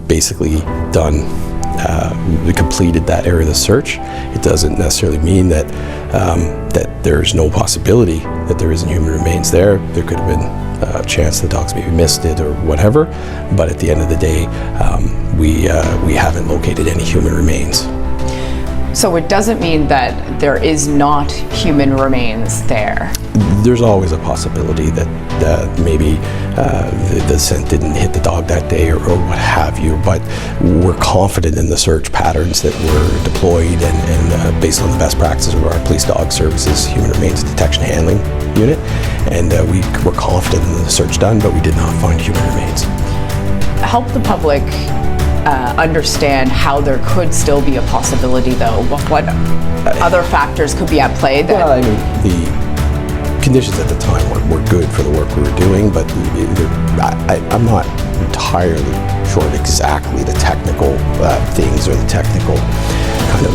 basically completed that area of the search. It doesn't necessarily mean that there's no possibility that there isn't human remains there. There could have been a chance the dogs maybe missed it or whatever, but at the end of the day, we haven't located any human remains. So it doesn't mean that there is not human remains there? There's always a possibility that maybe the scent didn't hit the dog that day or what have you, but we're confident in the search patterns that were deployed and based on the best practices of our police dog services human remains detection handling unit, and we were confident in the search done, but we did not find human remains. Help the public understand how there could still be a possibility, though. What other factors could be at play? Well, I mean, the conditions at the time were good for the work we were doing, but I'm not entirely sure of exactly the technical things or the technical kind of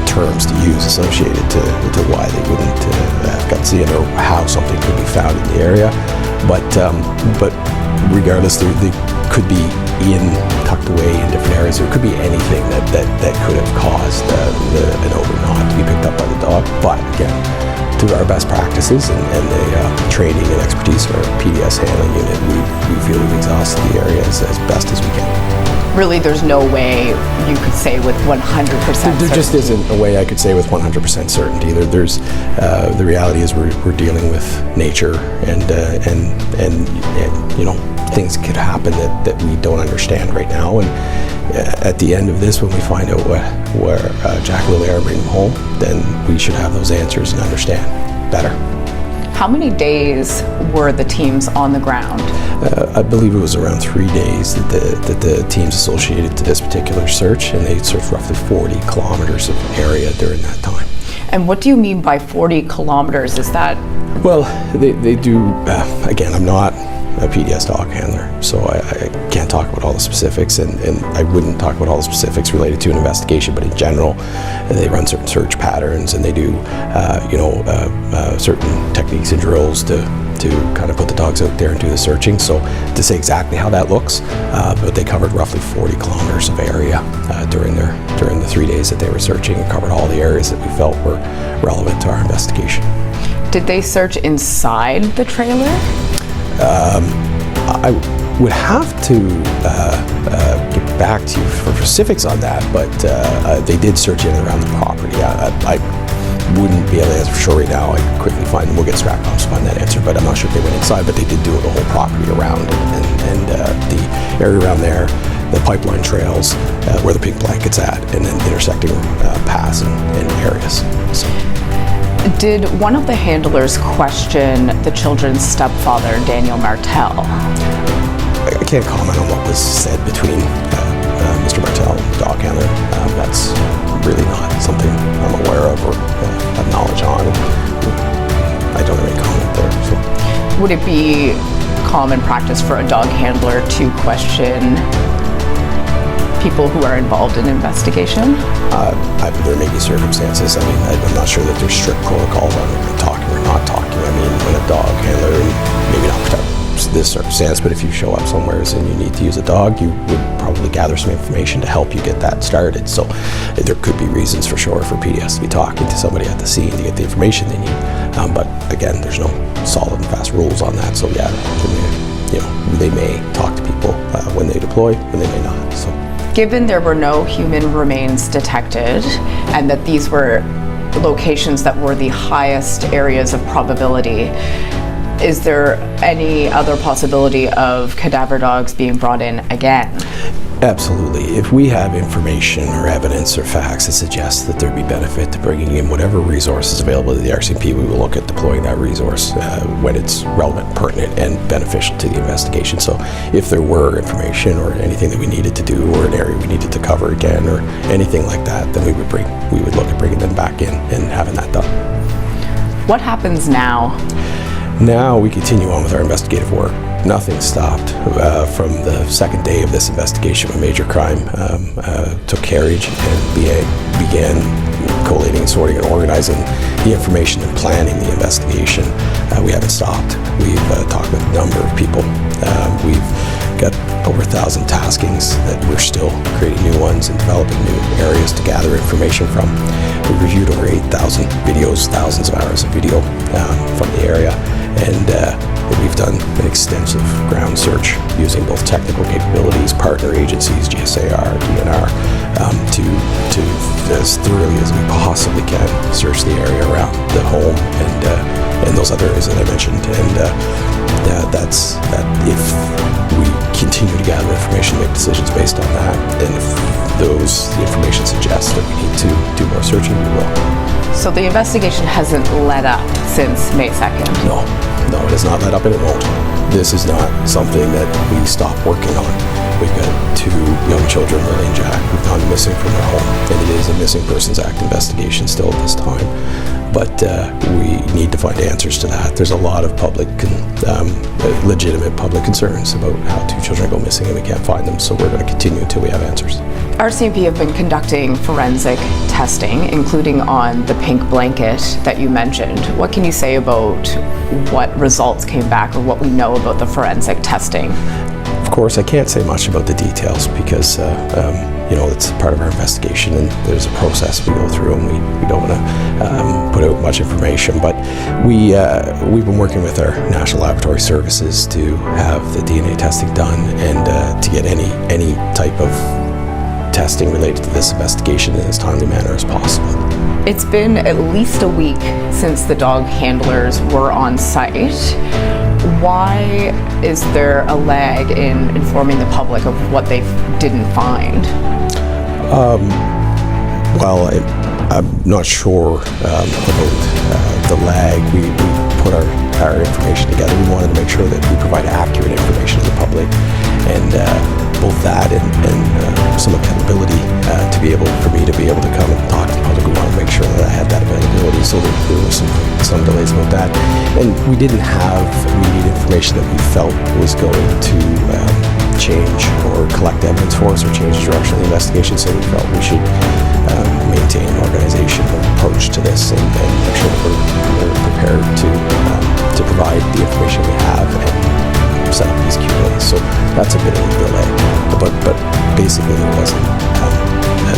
terms to use associated to why they wouldn't have got seen or how something could be found in the area. But regardless, they could be tucked away in different areas. There could be anything that could have caused an odor not to be picked up by the dog. But again, through our best practices and the training and expertise of our PDS handling unit, we feel we've exhausted the area as best as we can. Really, there's no way you could say with 100% certainty? There just isn't a way I could say with 100% certainty. There's the reality is we're dealing with nature, and things could happen that we don't understand right now. And at the end of this, when we find out where Jack and Lilly are, bringing them home, then we should have those answers and understand better. How many days were the teams on the ground? I believe it was around 3 days that the teams associated to this particular search, and they searched roughly 40 kilometers of area during that time. And what do you mean by 40 kilometers? Is that? Well, they do, again, I'm not a PDS dog handler, so I can't talk about all the specifics, and I wouldn't talk about all the specifics related to an investigation, but in general, they run certain search patterns, and they do, certain techniques and drills to kind of put the dogs out there and do the searching. So to say exactly how that looks, but they covered roughly 40 kilometers of area during the 3 days that they were searching, and covered all the areas that we felt were relevant to our investigation. Did they search inside the trailer? I would have to get back to you for specifics on that, but they did search in and around the property. I wouldn't be able to answer for sure right now. I could quickly find them. We'll get strapped on to find that answer, but I'm not sure if they went inside, but they did do the whole property around, and the area around there, the pipeline trails, where the pink blanket's at, and then intersecting paths and areas. So. Did one of the handlers question the children's stepfather, Daniel Martel? I can't comment on what was said between Mr. Martel and the dog handler. That's really not something I'm aware of or have knowledge on. I don't have any comment there. So. Would it be common practice for a dog handler to question people who are involved in investigation? There may be circumstances. I mean, I'm not sure that there's strict protocols on talking or not talking. I mean, when a dog handler, maybe not this circumstance, but if you show up somewhere and you need to use a dog, you would probably gather some information to help you get that started. So there could be reasons for sure for PDS to be talking to somebody at the scene to get the information they need. But again, there's no solid and fast rules on that. So yeah, they may talk to people when they deploy, when they may not. So. Given there were no human remains detected, and that these were locations that were the highest areas of probability, is there any other possibility of cadaver dogs being brought in again? Absolutely. If we have information or evidence or facts that suggest that there'd be benefit to bringing in whatever resources available to the Rcmp, we will look at deploying that resource when it's relevant, pertinent, and beneficial to the investigation. So if there were information or anything that we needed to do, or an area we needed to cover again, or anything like that, then we would look at bringing them back in and having that done. What happens now? Now we continue on with our investigative work. Nothing stopped from the second day of this investigation. A major crime took carriage and began collating and sorting and organizing the information and planning the investigation. We haven't stopped. We've talked with a number of people. We've got over 1,000 taskings that we're still creating new ones and developing new areas to gather information from. We've reviewed over 8,000 videos, thousands of hours of video from the area, and we've done an extensive ground search using both technical capabilities, partner agencies, GSAR, DNR, to as thoroughly as we possibly can search the area around the home and those other areas that I mentioned. And that's that. If we continue to gather information, make decisions based on that, and if the information suggests that we need to do more searching, we will. So the investigation hasn't let up since May 2nd? No, it has not let up, and it won't. This is not something that we stop working on. We've got 2 young children, Lilly and Jack, who've gone missing from their home, and it is a Missing Persons Act investigation still at this time. But we need to find answers to that. There's a lot of legitimate public concerns about how 2 children go missing and we can't find them, so we're going to continue until we have answers. Rcmp have been conducting forensic testing, including on the pink blanket that you mentioned. What can you say about what results came back or what we know about the forensic testing? Of course, I can't say much about the details because it's part of our investigation and there's a process we go through, and we don't want to put out much information. But we've been working with our National Laboratory Services to have the DNA testing done and to get any type of testing related to this investigation in as timely manner as possible. It's been at least a week since the dog handlers were on site. Why is there a lag in informing the public of what they didn't find? Well, I'm not sure about the lag. We put our information together. We wanted to make sure that we provide accurate information to the public, and both that and some availability for me to be able to come and talk to the public. We wanted to make sure that I had that availability, so that there was some delays about that. And we didn't have immediate information that we felt was going to change or collect evidence for us or change the direction of the investigation, so we felt we should maintain an organizational approach to this and make sure that we're prepared to provide the information we have and set up these Q&As. So that's a bit of a delay, but basically there wasn't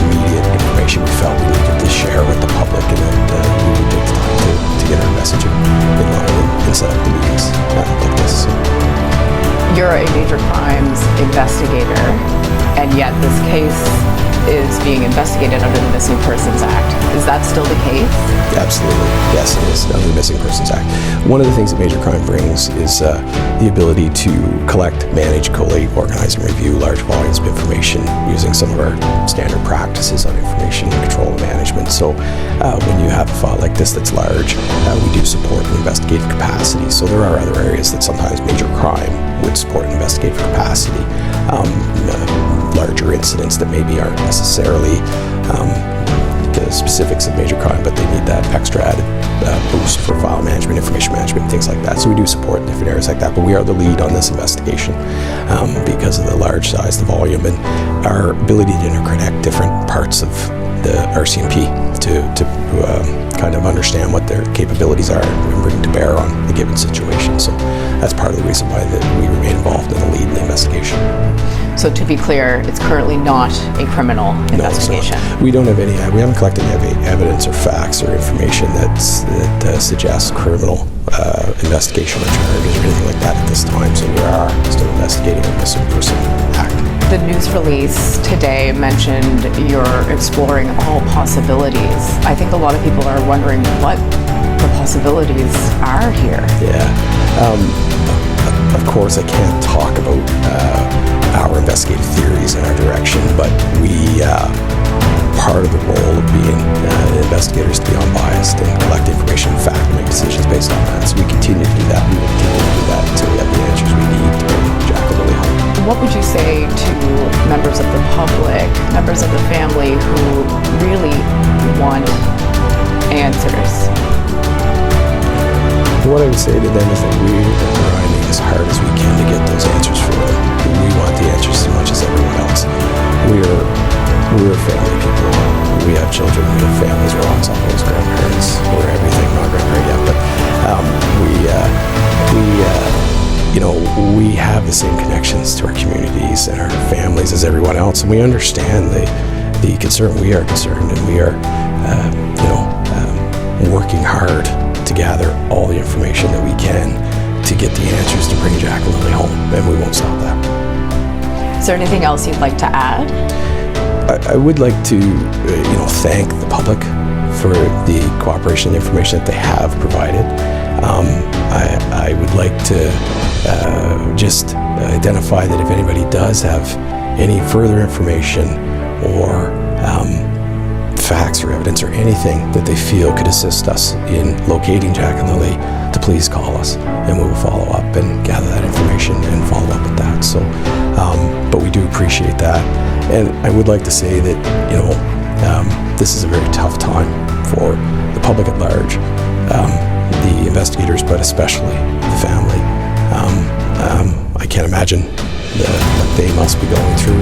immediate information we felt we needed to share with the public, and that we would take the time to get our messaging in line and set up the meetings like this. You're a major crimes investigator, and yet this case is being investigated under the Missing Persons Act. Is that still the case? Absolutely. Yes, it is under the Missing Persons Act. One of the things that major crime brings is the ability to collect, manage, collate, organize, and review large volumes of information using some of our standard practices on information control and management. So when you have a file like this that's large, we do support an investigative capacity. So there are other areas that sometimes major crime would support an investigative capacity. Larger incidents that maybe aren't necessarily the specifics of major crime, but they need that extra added boost for file management, information management, things like that. So we do support different areas like that, but we are the lead on this investigation because of the large size, the volume, and our ability to interconnect different parts of the Rcmp to kind of understand what their capabilities are and bring to bear on a given situation. So that's part of the reason why we remain involved in the lead in the investigation. So to be clear, it's currently not a criminal investigation. No, we don't have any. We haven't collected any evidence or facts or information that suggests criminal investigation or charges or anything like that at this time. So we are still investigating the Missing Person Act. The news release today mentioned you're exploring all possibilities. I think a lot of people are wondering what the possibilities are here. Yeah. Of course, I can't talk about our investigative theories and our direction, but part of the role of being investigators to be unbiased and collect information and fact and make decisions based on that. So we continue to do that. We will continue to do that until we have the answers we need to bring Jack and Lilly home. What would you say to members of the public, members of the family who really want answers? What I would say to them is that we are grinding as hard as we can to get those answers for them. We want the answers as much as everyone else. We're family people. We have children, we have families, we're aunts, uncles, grandparents, we're everything, not grandparent yet, but we have the same connections to our communities and our families as everyone else, and we understand the concern. We are concerned, and we are, working hard to gather all the information that we can to get the answers to bring Jack and Lilly home, and we won't stop that. Is there anything else you'd like to add? I would like to, thank the public for the cooperation and information that they have provided. I would like to just identify that if anybody does have any further information or facts or evidence or anything that they feel could assist us in locating Jack and Lilly, to please call us, and we will follow up and gather that information and follow up with that. So, but we do appreciate that. And I would like to say that, this is a very tough time for the public at large, the investigators, but especially the family. I can't imagine what they must be going through.